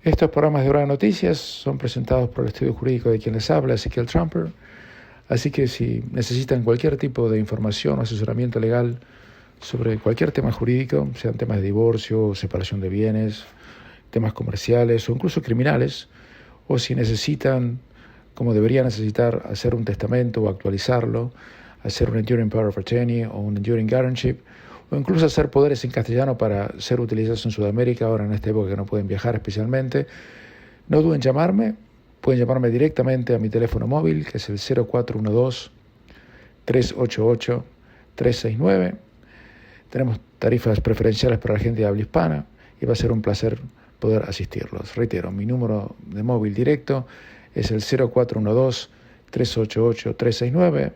Estos programas de Hora de Noticias son presentados por el estudio jurídico de quien les habla, Ezequiel Trumper. Así que si necesitan cualquier tipo de información o asesoramiento legal sobre cualquier tema jurídico, sean temas de divorcio, separación de bienes, temas comerciales o incluso criminales, o si necesitan, como deberían necesitar, hacer un testamento o actualizarlo, hacer un Enduring Power of Attorney o un Enduring Guardianship, o incluso hacer poderes en castellano para ser utilizados en Sudamérica, ahora en esta época que no pueden viajar especialmente, no duden en llamarme. Pueden llamarme directamente a mi teléfono móvil, que es el 0412-388-369. Tenemos tarifas preferenciales para la gente de habla hispana y va a ser un placer poder asistirlos. Reitero, mi número de móvil directo es el 0412-388-369.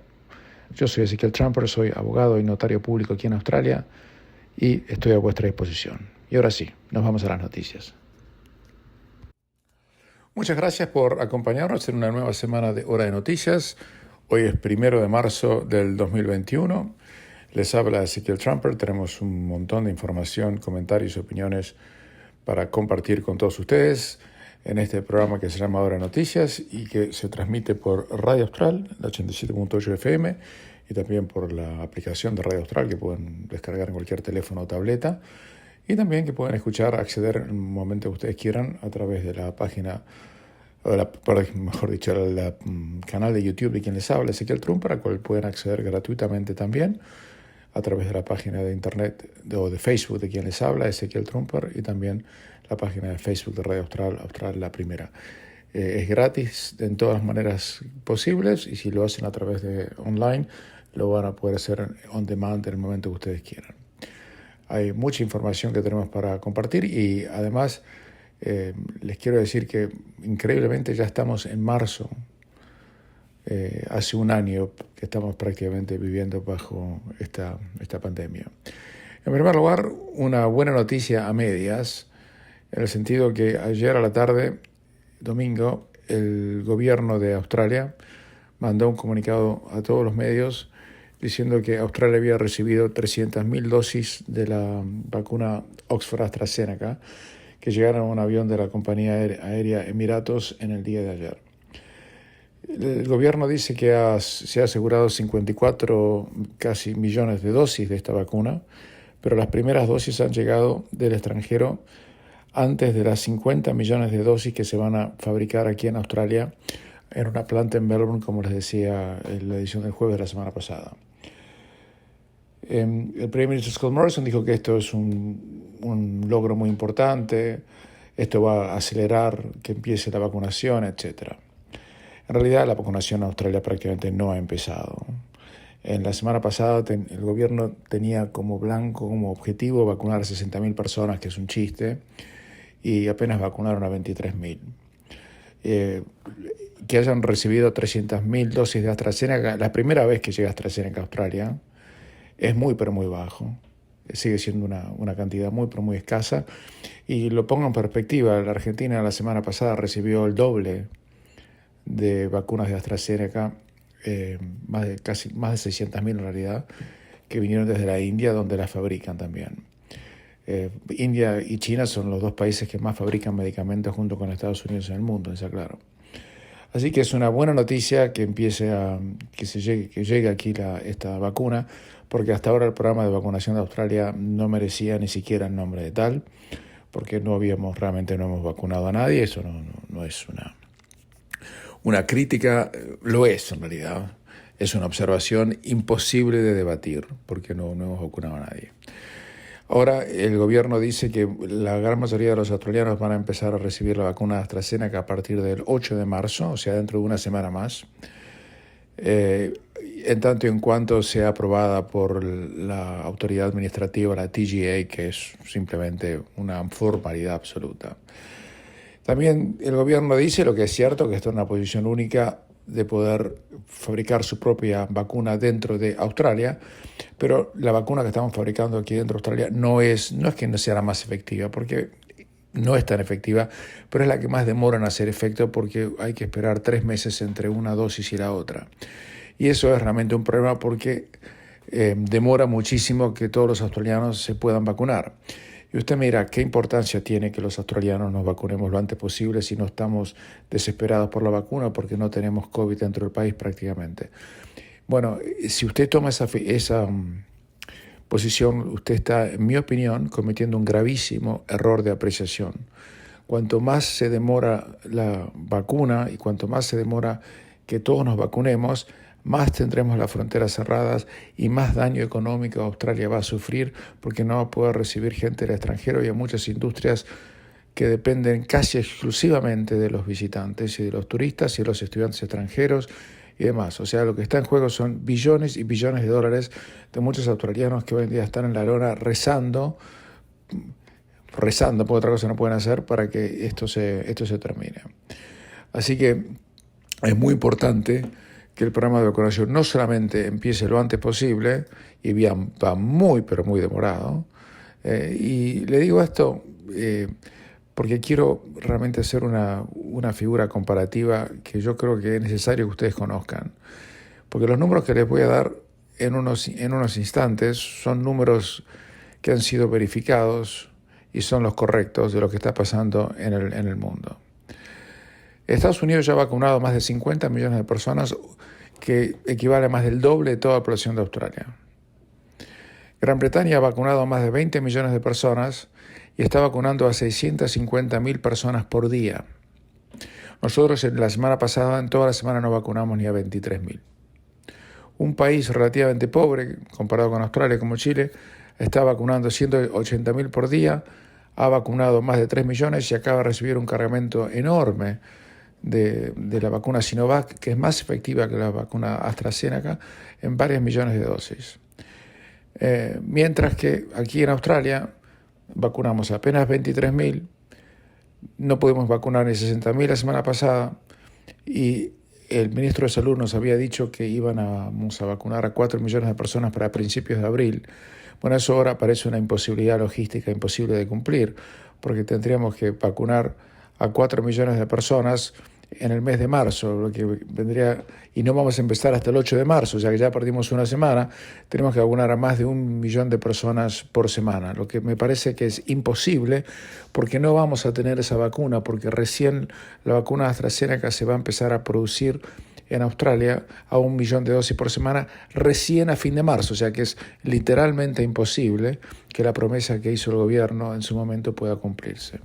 Yo soy Ezequiel Trumper, soy abogado y notario público aquí en Australia y estoy a vuestra disposición. Y ahora sí, nos vamos a las noticias. Muchas gracias por acompañarnos en una nueva semana de Hora de Noticias. Hoy es 1 de marzo del 2021. Les habla Ezequiel Trumper. Tenemos un montón de información, comentarios y opiniones para compartir con todos ustedes en este programa que se llama Hora de Noticias y que se transmite por Radio Austral, la 87.8 FM, y también por la aplicación de Radio Austral que pueden descargar en cualquier teléfono o tableta, y también que pueden escuchar, acceder en el momento que ustedes quieran a través de la página, mejor dicho, el canal de YouTube de quien les habla, Ezequiel Trumper, al cual pueden acceder gratuitamente también a través de la página de internet o de Facebook de quien les habla, Ezequiel Trumper, y también la página de Facebook de Radio Austral, Austral la Primera. Es gratis en todas las maneras posibles, y si lo hacen a través de online, lo van a poder hacer on demand en el momento que ustedes quieran. Hay mucha información que tenemos para compartir y además les quiero decir que increíblemente ya estamos en marzo. Hace un año que estamos prácticamente viviendo bajo esta pandemia. En primer lugar, una buena noticia a medias, en el sentido que ayer a la tarde, domingo, el gobierno de Australia mandó un comunicado a todos los medios diciendo que Australia había recibido 300.000 dosis de la vacuna Oxford AstraZeneca que llegaron a un avión de la compañía aérea Emiratos en el día de ayer. El gobierno dice que se ha asegurado 54 casi millones de dosis de esta vacuna, pero las primeras dosis han llegado del extranjero antes de las 50 millones de dosis que se van a fabricar aquí en Australia en una planta en Melbourne, como les decía en la edición del jueves de la semana pasada. El primer ministro Scott Morrison dijo que esto es un logro muy importante, esto va a acelerar que empiece la vacunación, etc. En realidad la vacunación en Australia prácticamente no ha empezado. En la semana pasada el gobierno tenía como objetivo vacunar a 60.000 personas, que es un chiste, y apenas vacunaron a 23.000. Que hayan recibido 300.000 dosis de AstraZeneca, la primera vez que llega AstraZeneca a Australia, es muy pero muy bajo. Sigue siendo una cantidad muy pero muy escasa. Y lo pongo en perspectiva, la Argentina la semana pasada recibió el doble de vacunas de AstraZeneca, más de 600.000 en realidad, que vinieron desde la India, donde las fabrican también. India y China son los dos países que más fabrican medicamentos junto con Estados Unidos en el mundo, está claro. Así que es una buena noticia que llegue aquí esta vacuna, porque hasta ahora el programa de vacunación de Australia no merecía ni siquiera el nombre de tal, porque no hemos vacunado a nadie. Eso no es una crítica, lo es en realidad. Es una observación imposible de debatir, porque no hemos vacunado a nadie. Ahora el gobierno dice que la gran mayoría de los australianos van a empezar a recibir la vacuna AstraZeneca a partir del 8 de marzo, o sea, dentro de una semana más, en tanto y en cuanto sea aprobada por la autoridad administrativa, la TGA, que es simplemente una formalidad absoluta. También el gobierno dice, lo que es cierto, que está en una posición única de poder fabricar su propia vacuna dentro de Australia, pero la vacuna que estamos fabricando aquí dentro de Australia no es que no sea la más efectiva, porque no es tan efectiva, pero es la que más demora en hacer efecto, porque hay que esperar 3 meses entre una dosis y la otra. Y eso es realmente un problema, porque demora muchísimo que todos los australianos se puedan vacunar. Y usted me dirá, ¿qué importancia tiene que los australianos nos vacunemos lo antes posible si no estamos desesperados por la vacuna porque no tenemos COVID dentro del país prácticamente? Bueno, si usted toma esa posición, usted está, en mi opinión, cometiendo un gravísimo error de apreciación. Cuanto más se demora la vacuna y cuanto más se demora que todos nos vacunemos, más tendremos las fronteras cerradas y más daño económico Australia va a sufrir porque no va a poder recibir gente del extranjero y hay muchas industrias que dependen casi exclusivamente de los visitantes y de los turistas y de los estudiantes extranjeros y demás. O sea, lo que está en juego son billones y billones de dólares de muchos australianos que hoy en día están en la lona rezando, porque otra cosa no pueden hacer para que esto se termine. Así que es muy importante que el programa de vacunación no solamente empiece lo antes posible, y va muy, pero muy demorado, y le digo esto porque quiero realmente hacer una figura comparativa que yo creo que es necesario que ustedes conozcan, porque los números que les voy a dar en unos instantes son números que han sido verificados y son los correctos de lo que está pasando en el mundo. Estados Unidos ya ha vacunado a más de 50 millones de personas, que equivale a más del doble de toda la población de Australia. Gran Bretaña ha vacunado a más de 20 millones de personas y está vacunando a 650.000 personas por día. Nosotros en la semana pasada, en toda la semana, no vacunamos ni a 23.000. Un país relativamente pobre, comparado con Australia como Chile, está vacunando 180.000 por día, ha vacunado más de 3 millones y acaba de recibir un cargamento enorme de la vacuna Sinovac, que es más efectiva que la vacuna AstraZeneca en varios millones de dosis. Mientras que aquí en Australia vacunamos apenas 23.000, no pudimos vacunar ni 60.000 la semana pasada y el ministro de Salud nos había dicho que íbamos a vacunar a 4 millones de personas para principios de abril. Bueno, eso ahora parece una imposibilidad logística imposible de cumplir, porque tendríamos que vacunar a 4 millones de personas en el mes de marzo, lo que vendría, y no vamos a empezar hasta el 8 de marzo, o sea que ya perdimos una semana, tenemos que vacunar a más de 1 millón de personas por semana, lo que me parece que es imposible porque no vamos a tener esa vacuna, porque recién la vacuna AstraZeneca se va a empezar a producir en Australia a 1 millón de dosis por semana recién a fin de marzo, o sea que es literalmente imposible que la promesa que hizo el gobierno en su momento pueda cumplirse.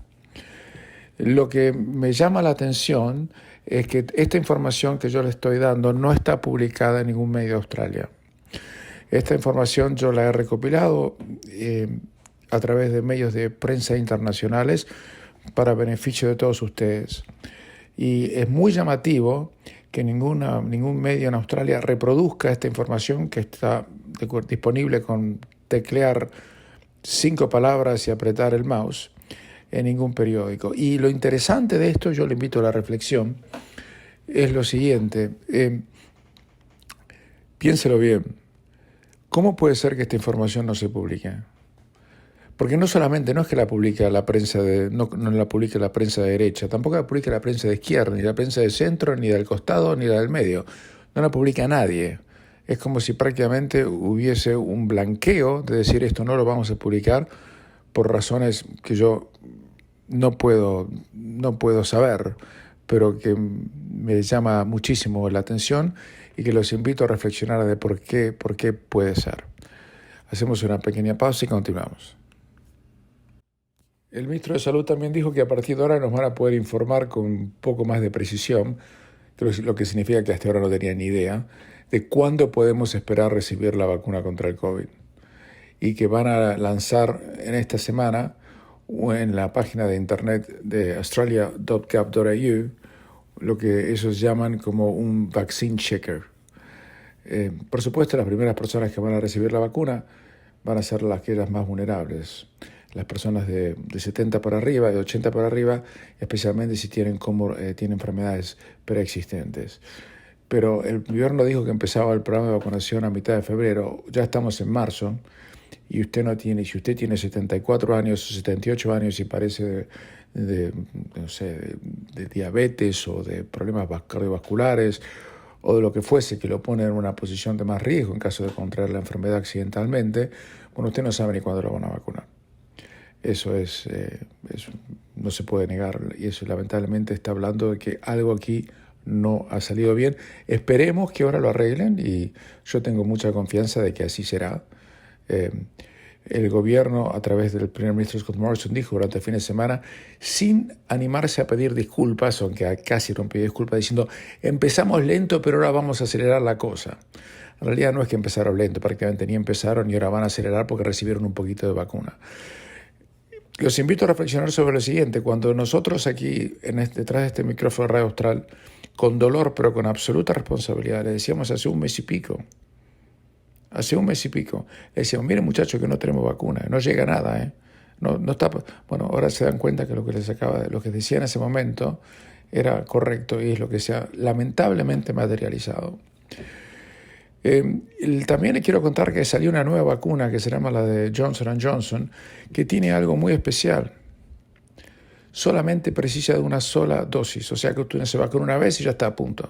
Lo que me llama la atención es que esta información que yo le estoy dando no está publicada en ningún medio de Australia. Esta información yo la he recopilado a través de medios de prensa internacionales para beneficio de todos ustedes. Y es muy llamativo que ningún medio en Australia reproduzca esta información que está disponible con teclear 5 palabras y apretar el mouse en ningún periódico. Y lo interesante de esto, yo le invito a la reflexión, es lo siguiente. Piénselo bien. ¿Cómo puede ser que esta información no se publique? Porque no es que la publique la prensa no la publique la prensa de derecha, tampoco la publique la prensa de izquierda, ni la prensa de centro, ni del costado, ni la del medio. No la publica nadie. Es como si prácticamente hubiese un blanqueo de decir esto no lo vamos a publicar por razones que yo no puedo saber, pero que me llama muchísimo la atención y que los invito a reflexionar de por qué puede ser. Hacemos una pequeña pausa y continuamos. El ministro de Salud también dijo que a partir de ahora nos van a poder informar con un poco más de precisión, lo que significa que hasta ahora no tenía ni idea, de cuándo podemos esperar recibir la vacuna contra el COVID. Y que van a lanzar en esta semana en la página de internet de australia.gov.au lo que ellos llaman como un vaccine checker. Por supuesto, las primeras personas que van a recibir la vacuna van a ser aquellas más vulnerables, las personas de 70 para arriba, de 80 para arriba, especialmente si tienen enfermedades preexistentes. Pero el gobierno dijo que empezaba el programa de vacunación a mitad de febrero, ya estamos en marzo, y si usted tiene 74 años o 78 años y padece de diabetes o de problemas cardiovasculares o de lo que fuese que lo pone en una posición de más riesgo en caso de contraer la enfermedad accidentalmente, bueno, usted no sabe ni cuándo lo van a vacunar. Eso no se puede negar, y eso lamentablemente está hablando de que algo aquí no ha salido bien. Esperemos que ahora lo arreglen y yo tengo mucha confianza de que así será. El gobierno, a través del primer ministro Scott Morrison, dijo durante el fin de semana, sin animarse a pedir disculpas, aunque casi rompió disculpas, diciendo, empezamos lento, pero ahora vamos a acelerar la cosa. En realidad no es que empezaron lento, prácticamente ni empezaron y ahora van a acelerar porque recibieron un poquito de vacuna. Los invito a reflexionar sobre lo siguiente. Cuando nosotros aquí, detrás de este micrófono de Radio Austral, con dolor pero con absoluta responsabilidad, le decíamos hace un mes y pico, le decíamos, miren muchachos que no tenemos vacuna, no llega nada, no está. Bueno, ahora se dan cuenta que lo que decía en ese momento era correcto y es lo que se ha lamentablemente materializado. También les quiero contar que salió una nueva vacuna que se llama la de Johnson & Johnson, que tiene algo muy especial. Solamente precisa de una sola dosis, o sea que usted se vacuna una vez y ya está a punto.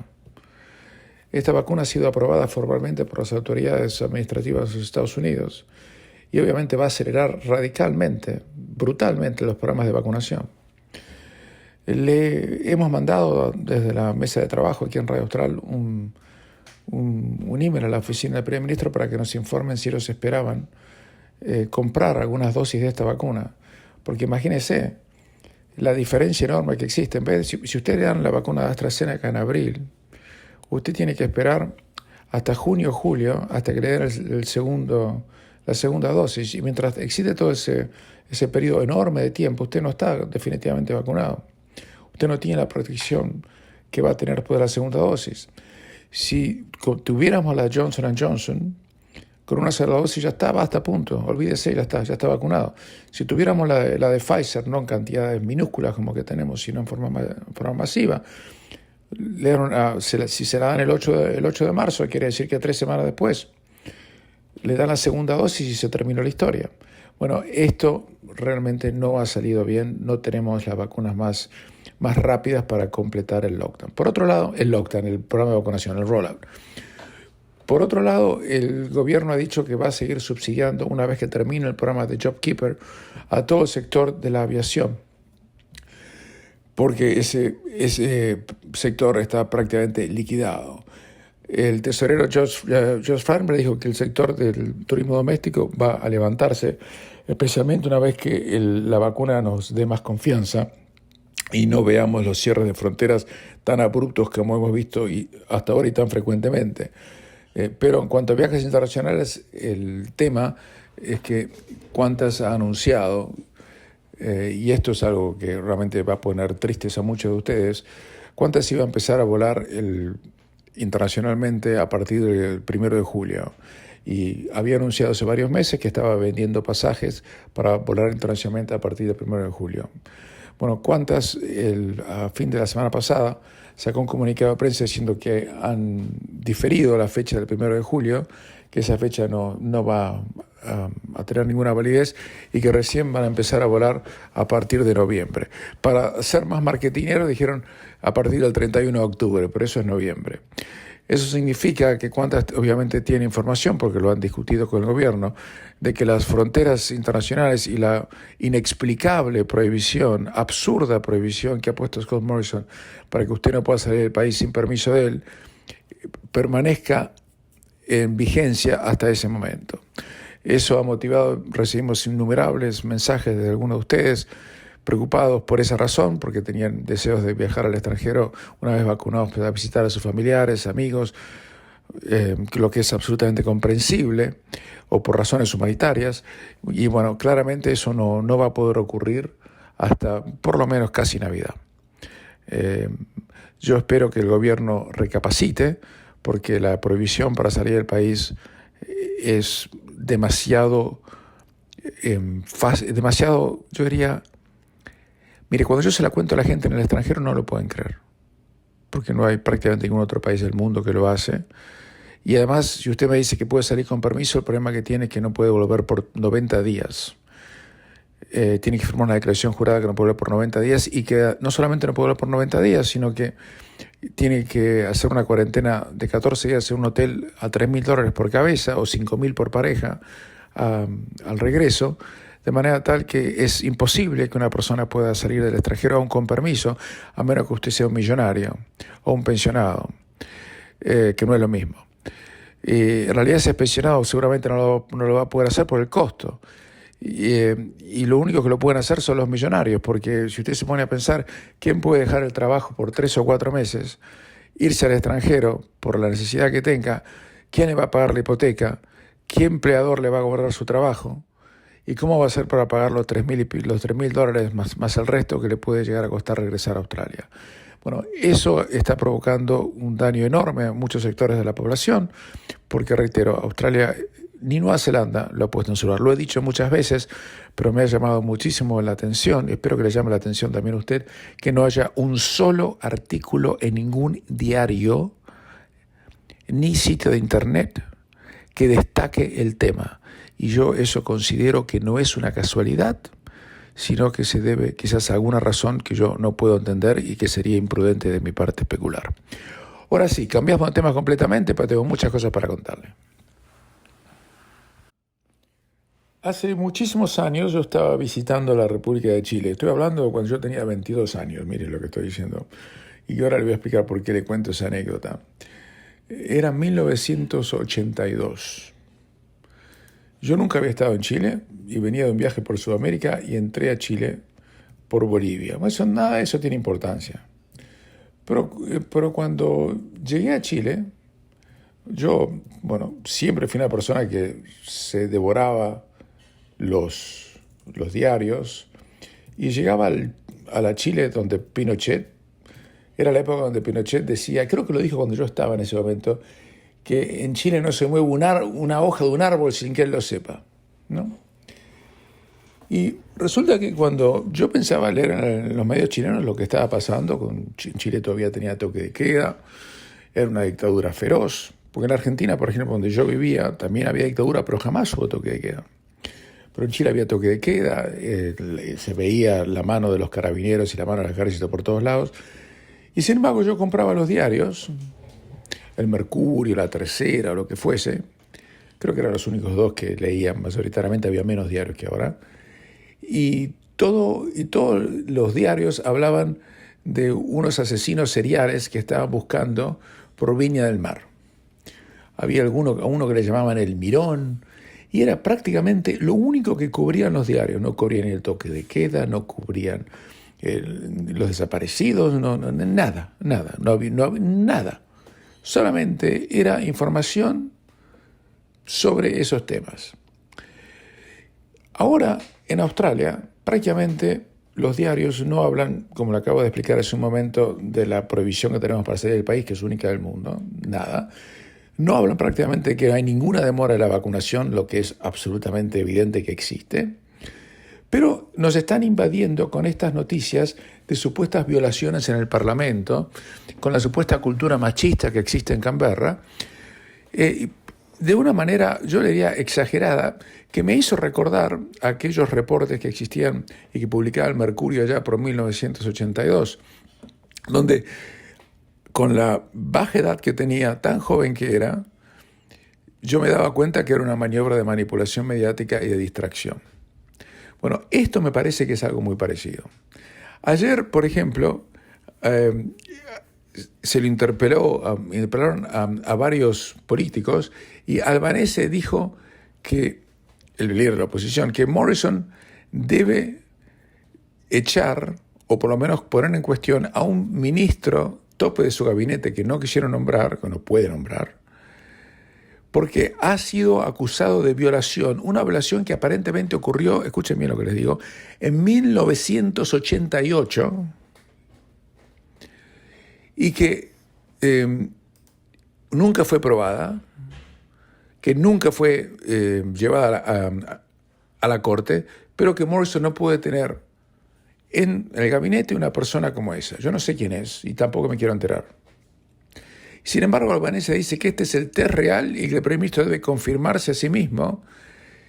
Esta vacuna ha sido aprobada formalmente por las autoridades administrativas de los Estados Unidos y obviamente va a acelerar radicalmente, brutalmente los programas de vacunación. Le hemos mandado desde la mesa de trabajo aquí en Radio Austral un email a la oficina del primer ministro para que nos informen si ellos esperaban comprar algunas dosis de esta vacuna. Porque imagínense la diferencia enorme que existe. En vez de, si usted le dan la vacuna de AstraZeneca en abril, usted tiene que esperar hasta junio o julio hasta que le den la segunda dosis. Y mientras existe todo ese periodo enorme de tiempo, usted no está definitivamente vacunado. Usted no tiene la protección que va a tener después de la segunda dosis. Si tuviéramos la Johnson & Johnson, con una sola dosis ya estaba hasta punto, olvídese, ya está vacunado. Si tuviéramos la de Pfizer, no en cantidades minúsculas como que tenemos, sino en forma masiva, si se la dan el 8 de marzo, quiere decir que 3 semanas después le dan la segunda dosis y se terminó la historia. Bueno, esto realmente no ha salido bien, no tenemos las vacunas más rápidas para completar el lockdown. Por otro lado, el programa de vacunación, el rollout. Por otro lado, el gobierno ha dicho que va a seguir subsidiando, una vez que termine el programa de JobKeeper, a todo el sector de la aviación, porque ese sector está prácticamente liquidado. El tesorero Josh Frydenberg dijo que el sector del turismo doméstico va a levantarse, especialmente una vez que la vacuna nos dé más confianza y no veamos los cierres de fronteras tan abruptos como hemos visto hasta ahora y tan frecuentemente. Pero en cuanto a viajes internacionales, el tema es que Qantas ha anunciado, y esto es algo que realmente va a poner tristes a muchos de ustedes, Qantas iba a empezar a volar internacionalmente a partir del 1 de julio. Y había anunciado hace varios meses que estaba vendiendo pasajes para volar internacionalmente a partir del 1 de julio. Bueno, Qantas, a fin de la semana pasada, sacó un comunicado de prensa diciendo que han diferido la fecha del 1 de julio, que esa fecha no va a tener ninguna validez y que recién van a empezar a volar a partir de noviembre. Para ser más marketineros dijeron a partir del 31 de octubre, pero eso es noviembre. Eso significa que Qantas obviamente tiene información, porque lo han discutido con el gobierno, de que las fronteras internacionales y la inexplicable prohibición, absurda prohibición que ha puesto Scott Morrison para que usted no pueda salir del país sin permiso de él, permanezca en vigencia hasta ese momento. Eso ha motivado, recibimos innumerables mensajes de algunos de ustedes preocupados por esa razón, porque tenían deseos de viajar al extranjero una vez vacunados para visitar a sus familiares, amigos, lo que es absolutamente comprensible, o por razones humanitarias. Y bueno, claramente eso no va a poder ocurrir hasta por lo menos casi Navidad. Yo espero que el gobierno recapacite, porque la prohibición para salir del país es demasiado, yo diría. Mire, cuando yo se la cuento a la gente en el extranjero no lo pueden creer, porque no hay prácticamente ningún otro país del mundo que lo hace. Y además, si usted me dice que puede salir con permiso, el problema que tiene es que no puede volver por 90 días. Tiene que firmar una declaración jurada que no puede volver por 90 días y que no solamente no puede volver por 90 días, sino que tiene que hacer una cuarentena de 14 días en un hotel a $3,000 por cabeza o $5,000 por pareja al regreso. de manera tal que es imposible que una persona pueda salir del extranjero aún con permiso, a menos que usted sea un millonario o un pensionado, que no es lo mismo. Y en realidad ese pensionado seguramente no lo va a poder hacer por el costo. Y lo único que lo pueden hacer son los millonarios, porque si usted se pone a pensar, ¿quién puede dejar el trabajo por 3 o 4 meses, irse al extranjero por la necesidad que tenga? ¿Quién le va a pagar la hipoteca? ¿Qué empleador le va a cobrar su trabajo? ¿Y cómo va a hacer para pagar los $3,000 más el resto que le puede llegar a costar regresar a Australia? Bueno, eso está provocando un daño enorme a muchos sectores de la población, porque, reitero, Australia ni Nueva Zelanda lo ha puesto en su lugar. Lo he dicho muchas veces, pero me ha llamado muchísimo la atención, espero que le llame la atención también a usted, que no haya un solo artículo en ningún diario ni sitio de internet que destaque el tema. Y yo eso considero que no es una casualidad, sino que se debe quizás a alguna razón que yo no puedo entender y que sería imprudente de mi parte especular. Ahora sí, cambiamos de tema completamente, pero tengo muchas cosas para contarle. Hace muchísimos años yo estaba visitando la República de Chile. Estoy hablando de cuando yo tenía 22 años, miren lo que estoy diciendo. Y ahora le voy a explicar por qué le cuento esa anécdota. Era 1982. Yo nunca había estado en Chile y venía de un viaje por Sudamérica y entré a Chile por Bolivia. Nada de eso tiene importancia. Pero cuando llegué a Chile, yo, siempre fui una persona que se devoraba los diarios y llegaba a la Chile donde Pinochet, era la época donde Pinochet decía, creo que lo dijo cuando yo estaba en ese momento, que en Chile no se mueve una hoja de un árbol sin que él lo sepa, ¿no? Y resulta que cuando yo pensaba leer en los medios chilenos lo que estaba pasando, Chile todavía tenía toque de queda, era una dictadura feroz, porque en Argentina, por ejemplo, donde yo vivía, también había dictadura, pero jamás hubo toque de queda. Pero en Chile había toque de queda, se veía la mano de los carabineros y la mano del ejército por todos lados. Y sin embargo yo compraba los diarios, el Mercurio, la Tercera o lo que fuese. Creo que eran los únicos dos que leían, mayoritariamente había menos diarios que ahora. Y todos los diarios hablaban de unos asesinos seriales que estaban buscando por Viña del Mar. Había uno que le llamaban el Mirón, y era prácticamente lo único que cubrían los diarios. No cubrían el toque de queda, no cubrían los desaparecidos, nada, no había nada. Solamente era información sobre esos temas. Ahora, en Australia, prácticamente los diarios no hablan, como le acabo de explicar hace un momento, de la prohibición que tenemos para salir del país, que es única del mundo, nada. No hablan prácticamente de que no hay ninguna demora en la vacunación, lo que es absolutamente evidente que existe. Pero nos están invadiendo con estas noticias de supuestas violaciones en el Parlamento, con la supuesta cultura machista que existe en Canberra, de una manera, yo le diría, exagerada, que me hizo recordar aquellos reportes que existían y que publicaba el Mercurio allá por 1982, donde con la baja edad que tenía, tan joven que era, yo me daba cuenta que era una maniobra de manipulación mediática y de distracción. Bueno, esto me parece que es algo muy parecido. Ayer, por ejemplo, se le interpelaron a varios políticos y Albanese dijo que, el líder de la oposición, que Morrison debe echar, o por lo menos poner en cuestión, a un ministro tope de su gabinete que no quisieron nombrar, que no puede nombrar, porque ha sido acusado de violación, una violación que aparentemente ocurrió, escuchen bien lo que les digo, en 1988, y que nunca fue probada, que nunca fue llevada a la corte, pero que Morrison no puede tener en el gabinete una persona como esa. Yo no sé quién es y tampoco me quiero enterar. Sin embargo, Albanese dice que este es el test real y que el primer ministro debe confirmarse a sí mismo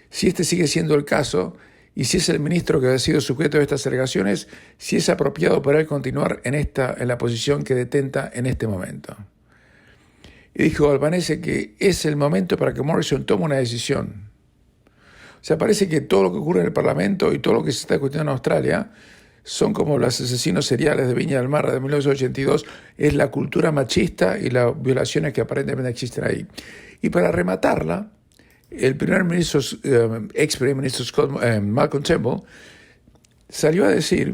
si este sigue siendo el caso y si es el ministro que ha sido sujeto a estas alegaciones, si es apropiado para él continuar en la posición que detenta en este momento. Y dijo Albanese que es el momento para que Morrison tome una decisión. O sea, parece que todo lo que ocurre en el Parlamento y todo lo que se está discutiendo en Australia son como los asesinos seriales de Viña del Mar de 1982, es la cultura machista y las violaciones que aparentemente existen ahí. Y para rematarla, el ex primer ministro Malcolm Turnbull salió a decir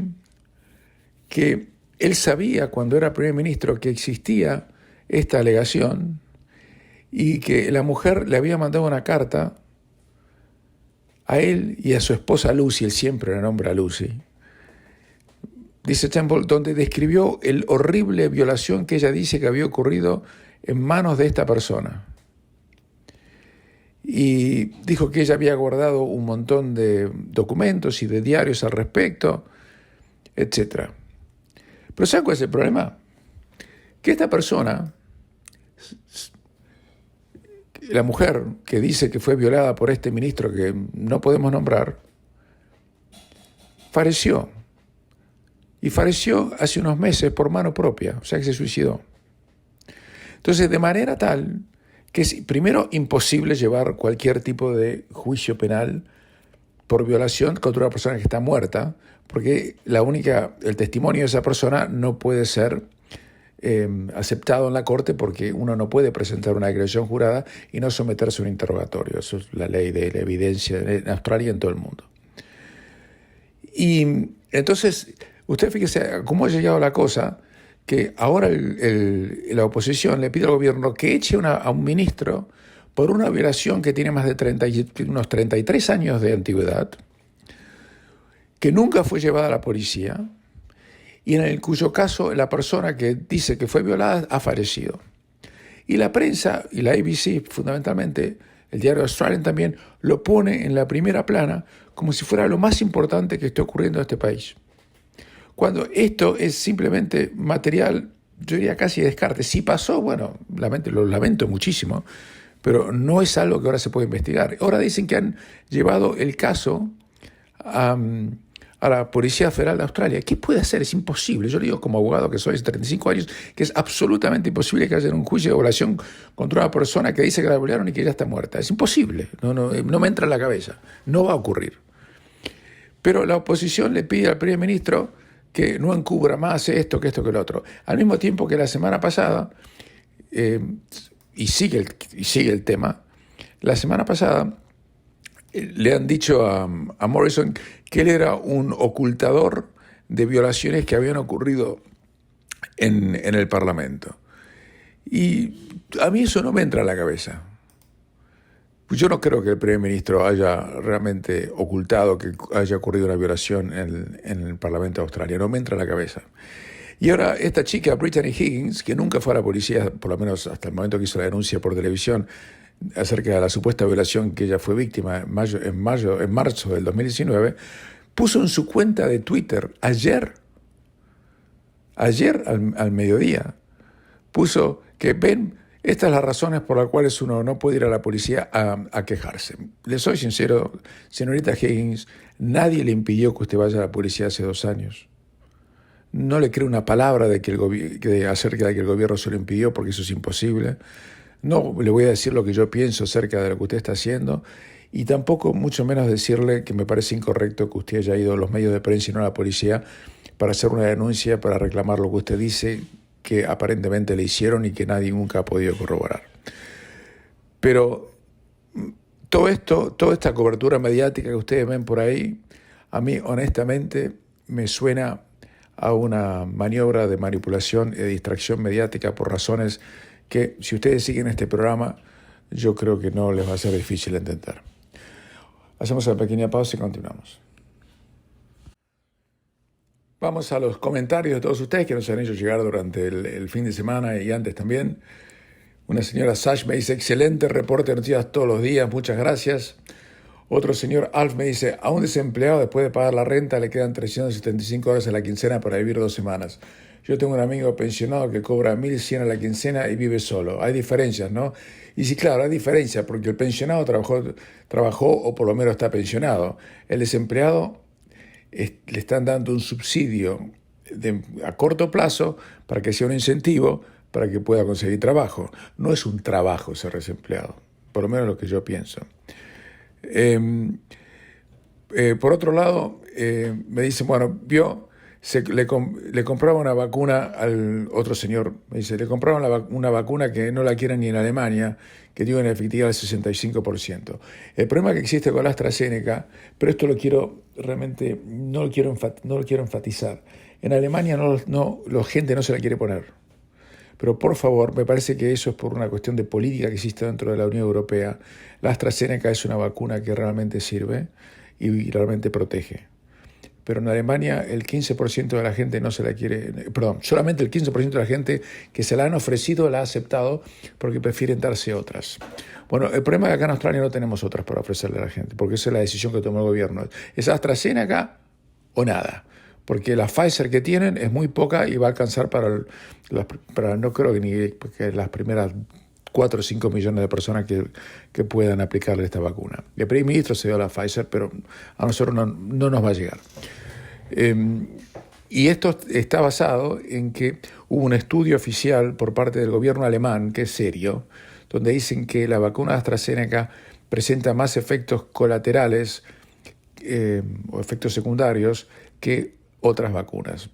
que él sabía cuando era primer ministro que existía esta alegación y que la mujer le había mandado una carta a él y a su esposa Lucy, él siempre la nombra Lucy, dice Turnbull, donde describió el horrible violación que ella dice que había ocurrido en manos de esta persona. Y dijo que ella había guardado un montón de documentos y de diarios al respecto, etc. Pero ¿saben cuál es el problema? Que esta persona, la mujer que dice que fue violada por este ministro que no podemos nombrar, falleció. Y falleció hace unos meses por mano propia, o sea que se suicidó. Entonces, de manera tal que es, primero, imposible llevar cualquier tipo de juicio penal por violación contra una persona que está muerta, porque el testimonio de esa persona no puede ser aceptado en la corte porque uno no puede presentar una declaración jurada y no someterse a un interrogatorio. Eso es la ley de la evidencia en Australia y en todo el mundo. Y entonces, usted fíjese cómo ha llegado la cosa, que ahora la oposición le pide al gobierno que eche a un ministro por una violación que tiene más de unos 33 años de antigüedad, que nunca fue llevada a la policía y en cuyo caso la persona que dice que fue violada ha fallecido. Y la prensa, y la ABC fundamentalmente, el diario Australian también, lo pone en la primera plana como si fuera lo más importante que esté ocurriendo en este país. Cuando esto es simplemente material, yo diría casi de descarte. Si pasó, bueno, lo lamento muchísimo, pero no es algo que ahora se puede investigar. Ahora dicen que han llevado el caso a la Policía Federal de Australia. ¿Qué puede hacer? Es imposible. Yo le digo como abogado que soy de 35 años que es absolutamente imposible que haya un juicio de violación contra una persona que dice que la violaron y que ya está muerta. Es imposible. No me entra en la cabeza. No va a ocurrir. Pero la oposición le pide al primer ministro que no encubra más esto que lo otro. Al mismo tiempo que la semana pasada, y sigue el tema, la semana pasada le han dicho a Morrison que él era un ocultador de violaciones que habían ocurrido en el Parlamento. Y a mí eso no me entra en la cabeza. Yo no creo que el primer ministro haya realmente ocultado que haya ocurrido una violación en el Parlamento de Australia. No me entra en la cabeza. Y ahora esta chica, Brittany Higgins, que nunca fue a la policía, por lo menos hasta el momento que hizo la denuncia por televisión, acerca de la supuesta violación que ella fue víctima en marzo del 2019, puso en su cuenta de Twitter ayer al mediodía, puso que estas son las razones por las cuales uno no puede ir a la policía a quejarse. Le soy sincero, señorita Higgins, nadie le impidió que usted vaya a la policía hace 2 años. No le creo una palabra acerca de que el gobierno se lo impidió, porque eso es imposible. No le voy a decir lo que yo pienso acerca de lo que usted está haciendo, y tampoco mucho menos decirle que me parece incorrecto que usted haya ido a los medios de prensa y no a la policía para hacer una denuncia, para reclamar lo que usted dice que aparentemente le hicieron y que nadie nunca ha podido corroborar. Pero toda esta cobertura mediática que ustedes ven por ahí, a mí honestamente me suena a una maniobra de manipulación y de distracción mediática por razones que, si ustedes siguen este programa, yo creo que no les va a ser difícil entender. Hacemos una pequeña pausa y continuamos. Vamos a los comentarios de todos ustedes que nos han hecho llegar durante el fin de semana y antes también. Una señora Sash me dice, excelente reporte de noticias todos los días, muchas gracias. Otro señor Alf me dice, a un desempleado después de pagar la renta le quedan 375 horas a la quincena para vivir 2 semanas. Yo tengo un amigo pensionado que cobra 1.100 a la quincena y vive solo. Hay diferencias, ¿no? Y sí, claro, hay diferencias porque el pensionado trabajó o por lo menos está pensionado. El desempleado le están dando un subsidio a corto plazo para que sea un incentivo para que pueda conseguir trabajo. No es un trabajo ser desempleado, por lo menos lo que yo pienso. Por otro lado, me dicen, bueno, le compraba una vacuna al otro señor, me dice, le compraban una vacuna que no la quieren ni en Alemania, que tiene una efectividad del 65%. El problema que existe con la AstraZeneca, pero esto lo quiero realmente, no lo quiero enfatizar. En Alemania la gente no se la quiere poner. Pero por favor, me parece que eso es por una cuestión de política que existe dentro de la Unión Europea. La AstraZeneca es una vacuna que realmente sirve y realmente protege. Pero en Alemania el 15% de la gente no se la quiere, perdón, solamente el 15% de la gente que se la han ofrecido la ha aceptado porque prefieren darse otras. Bueno, el problema es que acá en Australia no tenemos otras para ofrecerle a la gente, porque esa es la decisión que tomó el gobierno. ¿Es AstraZeneca o nada? Porque la Pfizer que tienen es muy poca y va a alcanzar para no creo que ni porque las primeras 4 o 5 millones de personas que puedan aplicarle esta vacuna. El primer ministro se dio a la Pfizer, pero a nosotros no nos va a llegar. Y esto está basado en que hubo un estudio oficial por parte del gobierno alemán, que es serio, donde dicen que la vacuna AstraZeneca presenta más efectos colaterales o efectos secundarios que otras vacunas.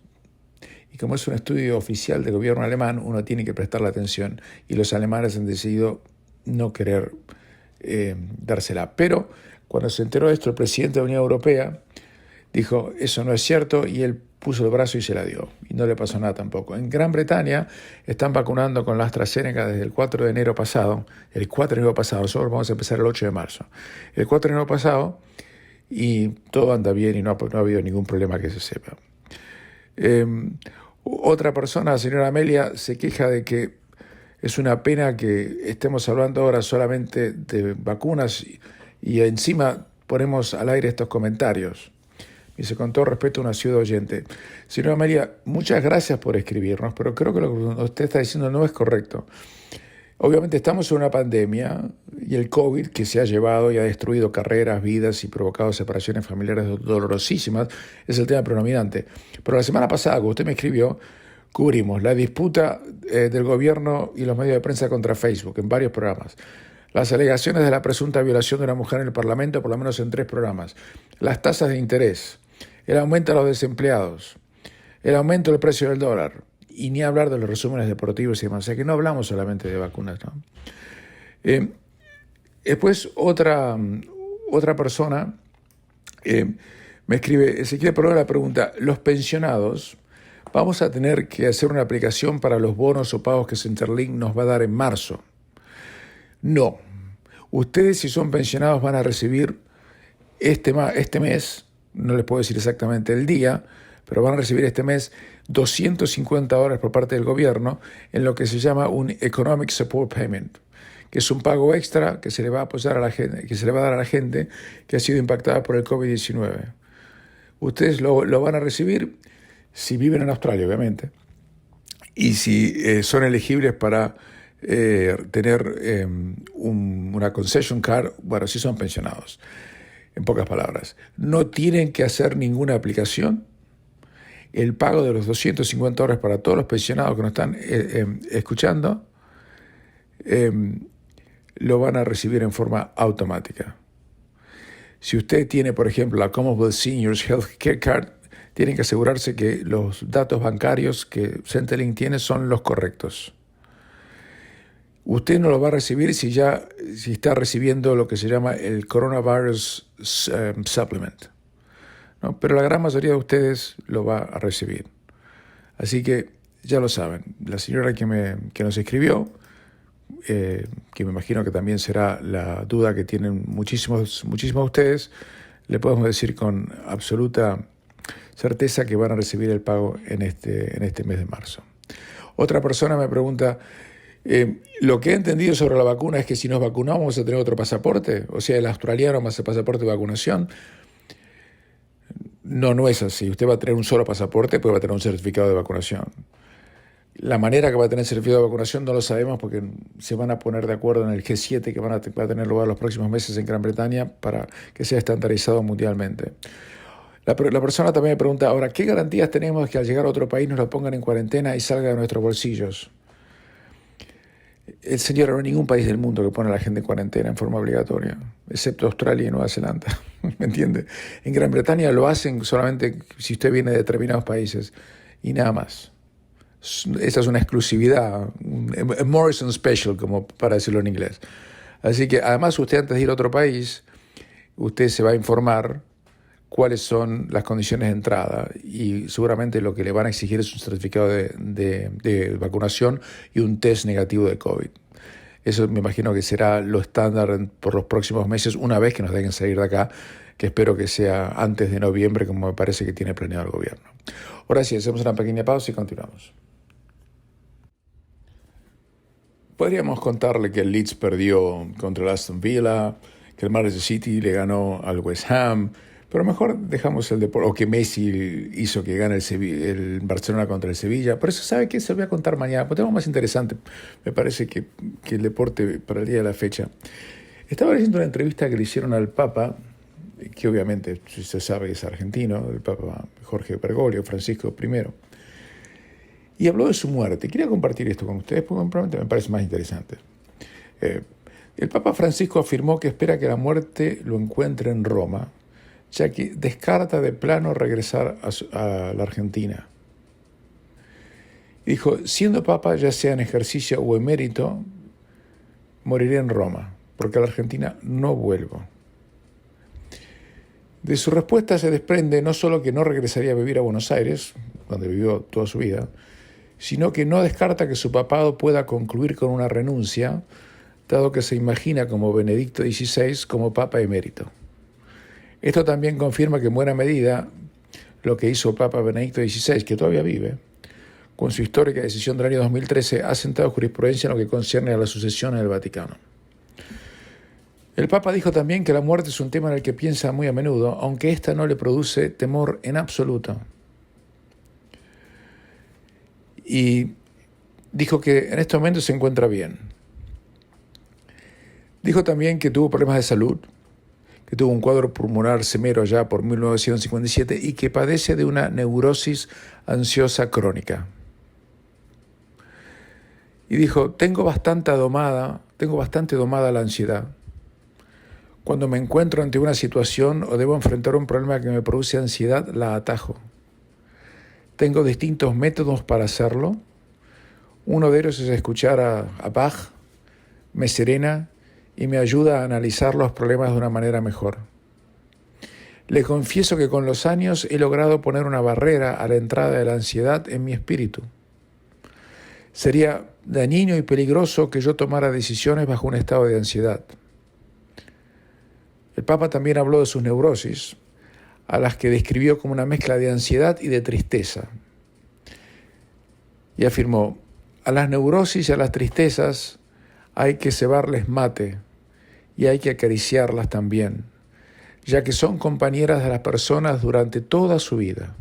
Y como es un estudio oficial del gobierno alemán, uno tiene que prestarle atención y los alemanes han decidido no querer dársela. Pero cuando se enteró de esto, el presidente de la Unión Europea dijo, eso no es cierto, y él puso el brazo y se la dio. Y no le pasó nada tampoco. En Gran Bretaña están vacunando con la AstraZeneca desde el 4 de enero pasado. El 4 de enero pasado, nosotros vamos a empezar el 8 de marzo. El 4 de enero pasado, y todo anda bien y no ha habido ningún problema que se sepa. Otra persona, la señora Amelia, se queja de que es una pena que estemos hablando ahora solamente de vacunas y encima ponemos al aire estos comentarios. Dice, con todo respeto, una ciudad oyente. Señora Amelia, muchas gracias por escribirnos, pero creo que lo que usted está diciendo no es correcto. Obviamente estamos en una pandemia y el COVID, que se ha llevado y ha destruido carreras, vidas y provocado separaciones familiares dolorosísimas, es el tema predominante. Pero la semana pasada, cuando usted me escribió, cubrimos la disputa del gobierno y los medios de prensa contra Facebook en varios programas. Las alegaciones de la presunta violación de una mujer en el Parlamento, por lo menos en 3 programas. Las tasas de interés, el aumento de los desempleados, el aumento del precio del dólar. Y ni hablar de los resúmenes deportivos y demás. O sea que no hablamos solamente de vacunas, ¿no? Después otra persona me escribe, Ezequiel Perola pregunta, ¿los pensionados vamos a tener que hacer una aplicación para los bonos o pagos que Centrelink nos va a dar en marzo? No. Ustedes, si son pensionados, van a recibir este mes, no les puedo decir exactamente el día, pero van a recibir este mes $250 por parte del gobierno en lo que se llama un Economic Support Payment, que es un pago extra que se le va a apoyar a la gente, que se le va a dar a la gente que ha sido impactada por el COVID-19. Ustedes lo van a recibir si viven en Australia, obviamente, y si son elegibles para tener una concession card, bueno, si son pensionados. En pocas palabras, no tienen que hacer ninguna aplicación. El pago de los $250 para todos los pensionados que nos están escuchando lo van a recibir en forma automática. Si usted tiene, por ejemplo, la Commonwealth Seniors Health Care Card, tienen que asegurarse que los datos bancarios que Centrelink tiene son los correctos. Usted no lo va a recibir si está recibiendo lo que se llama el Coronavirus Supplement, ¿no? Pero la gran mayoría de ustedes lo va a recibir. Así que ya lo saben. La señora que nos escribió, que me imagino que también será la duda que tienen muchísimos de ustedes, le podemos decir con absoluta certeza que van a recibir el pago en este mes de marzo. Otra persona me pregunta, lo que he entendido sobre la vacuna es que si nos vacunamos vamos a tener otro pasaporte, o sea, el australiano más el pasaporte de vacunación. No es así. Usted va a tener un solo pasaporte, pues va a tener un certificado de vacunación. La manera que va a tener el certificado de vacunación no lo sabemos porque se van a poner de acuerdo en el G7 que va a tener lugar los próximos meses en Gran Bretaña para que sea estandarizado mundialmente. La persona también me pregunta, ahora, ¿qué garantías tenemos que al llegar a otro país nos lo pongan en cuarentena y salga de nuestros bolsillos? el señor, no hay ningún país del mundo que pone a la gente en cuarentena en forma obligatoria, excepto Australia y Nueva Zelanda, ¿me entiende? En Gran Bretaña lo hacen solamente si usted viene de determinados países y nada más. Esa es una exclusividad, un Morrison Special, como para decirlo en inglés. Así que además usted antes de ir a otro país, usted se va a informar cuáles son las condiciones de entrada y seguramente lo que le van a exigir es un certificado de vacunación y un test negativo de COVID. Eso me imagino que será lo estándar por los próximos meses, una vez que nos dejen salir de acá, que espero que sea antes de noviembre, como me parece que tiene planeado el gobierno. Ahora sí, hacemos una pequeña pausa y continuamos. Podríamos contarle que el Leeds perdió contra el Aston Villa, que el Manchester City le ganó al West Ham, pero mejor dejamos el deporte, o que Messi hizo que gane el Barcelona contra el Sevilla. Por eso, ¿sabe qué? Se lo voy a contar mañana, porque tengo más interesante, me parece, que el deporte para el día de la fecha. Estaba leyendo una entrevista que le hicieron al Papa, que obviamente se sabe que es argentino, el Papa Jorge Bergoglio, Francisco I, y habló de su muerte. Quería compartir esto con ustedes porque probablemente me parece más interesante. El Papa Francisco afirmó que espera que la muerte lo encuentre en Roma, ya que descarta de plano regresar a la Argentina. Y dijo, siendo Papa, ya sea en ejercicio o emérito, moriré en Roma, porque a la Argentina no vuelvo. De su respuesta se desprende no solo que no regresaría a vivir a Buenos Aires, donde vivió toda su vida, sino que no descarta que su papado pueda concluir con una renuncia, dado que se imagina como Benedicto XVI como Papa emérito. Esto también confirma que en buena medida lo que hizo el Papa Benedicto XVI, que todavía vive, con su histórica decisión del año 2013, ha sentado jurisprudencia en lo que concierne a la sucesión en el Vaticano. El Papa dijo también que la muerte es un tema en el que piensa muy a menudo, aunque ésta no le produce temor en absoluto. Y dijo que en estos momentos se encuentra bien. Dijo también que tuvo problemas de salud, que tuvo un cuadro pulmonar severo ya por 1957 y que padece de una neurosis ansiosa crónica. Y dijo, tengo bastante domada la ansiedad. Cuando me encuentro ante una situación o debo enfrentar un problema que me produce ansiedad, la atajo. Tengo distintos métodos para hacerlo. Uno de ellos es escuchar a Bach, me serena y me ayuda a analizar los problemas de una manera mejor. Le confieso que con los años he logrado poner una barrera a la entrada de la ansiedad en mi espíritu. Sería dañino y peligroso que yo tomara decisiones bajo un estado de ansiedad. El Papa también habló de sus neurosis, a las que describió como una mezcla de ansiedad y de tristeza. Y afirmó, a las neurosis y a las tristezas hay que cebarles mate y hay que acariciarlas también, ya que son compañeras de las personas durante toda su vida.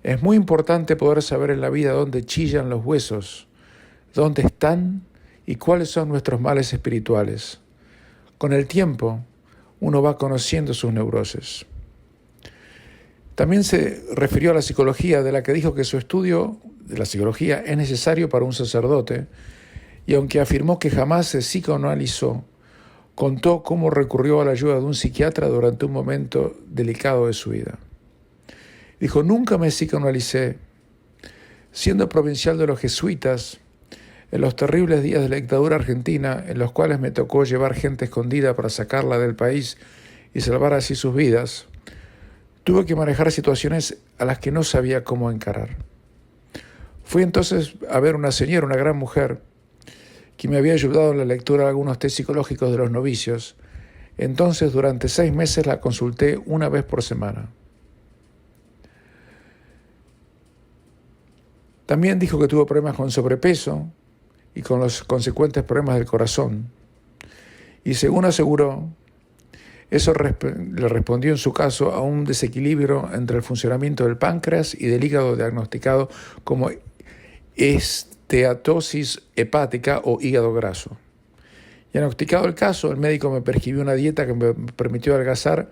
Es muy importante poder saber en la vida dónde chillan los huesos, dónde están y cuáles son nuestros males espirituales. Con el tiempo, uno va conociendo sus neurosis. También se refirió a la psicología, de la que dijo que su estudio de la psicología es necesario para un sacerdote, y aunque afirmó que jamás se psicoanalizó, contó cómo recurrió a la ayuda de un psiquiatra durante un momento delicado de su vida. Dijo, nunca me psicoanalicé. Siendo provincial de los jesuitas, en los terribles días de la dictadura argentina, en los cuales me tocó llevar gente escondida para sacarla del país y salvar así sus vidas, tuve que manejar situaciones a las que no sabía cómo encarar. Fui entonces a ver una señora, una gran mujer, que me había ayudado en la lectura de algunos test psicológicos de los novicios. Entonces, durante 6 meses la consulté una vez por semana. También dijo que tuvo problemas con sobrepeso y con los consecuentes problemas del corazón. Y según aseguró, eso le respondió en su caso a un desequilibrio entre el funcionamiento del páncreas y del hígado diagnosticado como esteatosis hepática o hígado graso. Diagnosticado el caso, el médico me prescribió una dieta que me permitió adelgazar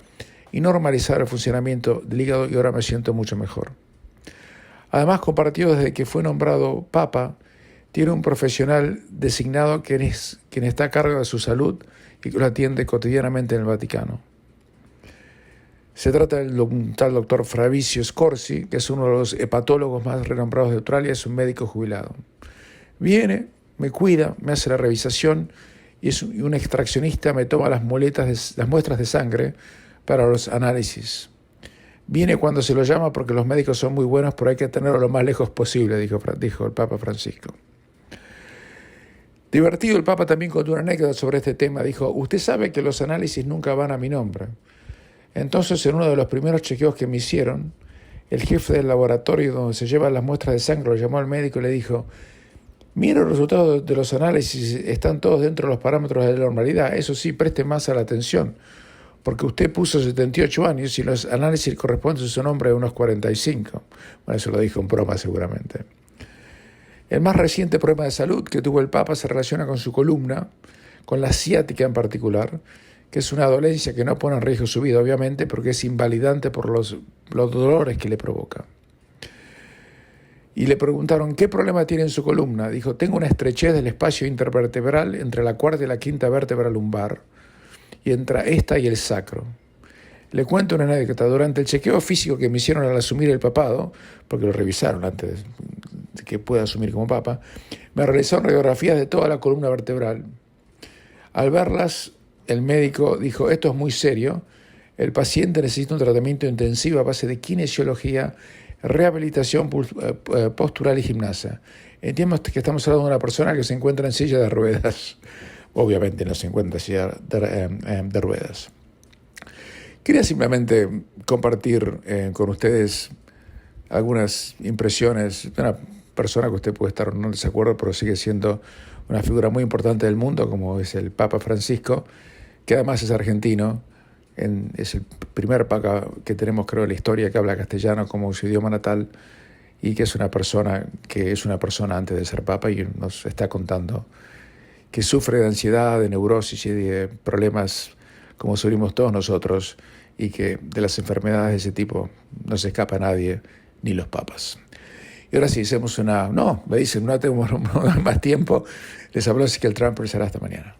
y normalizar el funcionamiento del hígado y ahora me siento mucho mejor. Además, compartió desde que fue nombrado Papa, tiene un profesional designado quien está a cargo de su salud y que lo atiende cotidianamente en el Vaticano. Se trata del tal doctor Fabrizio Scorsi, que es uno de los hepatólogos más renombrados de Australia, es un médico jubilado. Viene, me cuida, me hace la revisación y un extraccionista me toma las muestras de sangre para los análisis. Viene cuando se lo llama porque los médicos son muy buenos, pero hay que tenerlo lo más lejos posible, dijo el Papa Francisco. Divertido, el Papa también contó una anécdota sobre este tema. Dijo, usted sabe que los análisis nunca van a mi nombre. Entonces, en uno de los primeros chequeos que me hicieron, el jefe del laboratorio donde se llevan las muestras de sangre lo llamó al médico y le dijo, mire los resultados de los análisis, están todos dentro de los parámetros de la normalidad. Eso sí, preste más a la atención, porque usted puso 78 años y los análisis corresponden a su nombre de unos 45. Bueno, eso lo dijo en broma seguramente. El más reciente problema de salud que tuvo el Papa se relaciona con su columna, con la ciática en particular, que es una dolencia que no pone en riesgo su vida, obviamente, porque es invalidante por los dolores que le provoca. Y le preguntaron, ¿qué problema tiene en su columna? Dijo, tengo una estrechez del espacio intervertebral entre la cuarta y la quinta vértebra lumbar, y entre esta y el sacro. Le cuento una anécdota. Durante el chequeo físico que me hicieron al asumir el papado, porque lo revisaron antes de que pueda asumir como papa, me realizaron radiografías de toda la columna vertebral. Al verlas, el médico dijo, esto es muy serio, el paciente necesita un tratamiento intensivo a base de kinesiología, rehabilitación postural y gimnasia. Entiendo que estamos hablando de una persona que se encuentra en silla de ruedas. Obviamente no se encuentra en silla de ruedas. Quería simplemente compartir con ustedes algunas impresiones de una persona que usted puede estar no en desacuerdo, pero sigue siendo una figura muy importante del mundo, como es el Papa Francisco, que además es argentino. Es el primer papa que tenemos, creo, en la historia que habla castellano como su idioma natal y que es una persona antes de ser papa y nos está contando que sufre de ansiedad, de neurosis y de problemas como sufrimos todos nosotros y que de las enfermedades de ese tipo no se escapa a nadie, ni los papas. Y ahora sí, hacemos no tengo más tiempo. Les habló Ezequiel Trumper, será hasta mañana.